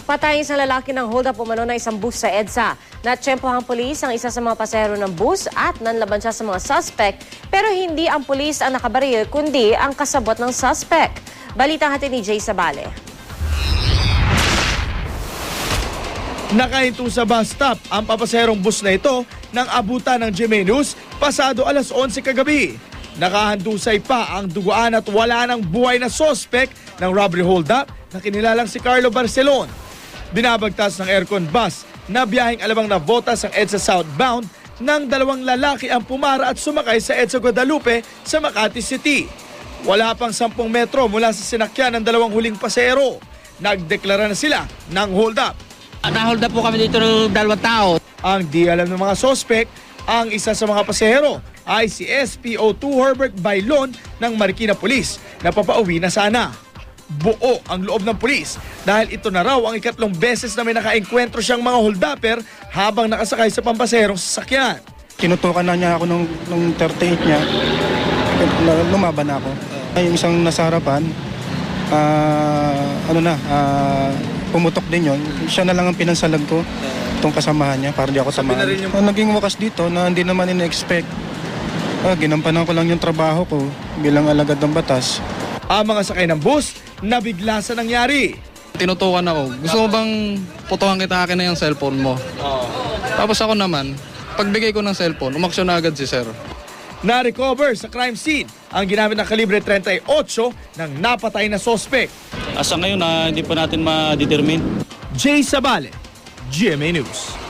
Patay sa lalaki ng hold-up umano ng isang bus sa EDSA. Natsyempohang pulis ang isa sa mga pasahero ng bus at nanlaban siya sa mga suspect. Pero hindi ang pulis ang nakabaril, kundi ang kasabot ng suspect. Balita hatid ni Jay Sabale. Nakahinto sa bus stop ang papaserong bus na ito nang abutan ng GMA News pasado alas 11 kagabi. Nakahandusay pa ang duguan at wala ng buhay na suspect ng robbery hold-up na kinilalang si Carlo Barcelon. Binabagtas ng aircon bus na biyaheng alabang Navotas ang EDSA southbound nang dalawang lalaki ang pumara at sumakay sa EDSA Guadalupe sa Makati City. Wala pang 10 metro mula sa sinakyan ng dalawang huling pasero. Nagdeklara na sila ng hold-up. Na-hold up po kami dito ng 2 tao. Ang di alam ng mga suspect, ang isa sa mga pasahero ay si SPO2 Herbert Bailon ng Marikina Police na papauwi na sana. Buo ang loob ng pulis dahil ito na raw ang ikatlong beses na may nakaengkwentro siyang mga hold-upper habang nakasakay sa pampaserong sasakyan. Tinutukan na niya ako nung 38 niya, lumaban ako. Yung isang nasa harapan, pumutok din yon. Siya na lang ang pinansalag ko, itong kasamahan niya, para di ako samahan. Naging wakas dito na hindi naman in-expect. Ginampanan ko lang yung trabaho ko bilang alagad ng batas. Ang mga sakay ng bus, nabigla sa nangyari. Tinutukan ako. Gusto mo bang putukan kita akin na yung cellphone mo? Tapos ako naman, pagbigay ko ng cellphone, umaksyon na agad si sir. Na-recover sa crime scene ang ginamit ng kalibre 38 ng napatay na suspect. Asa ngayon hindi pa natin ma-determine. Jay Sabale, GMA News.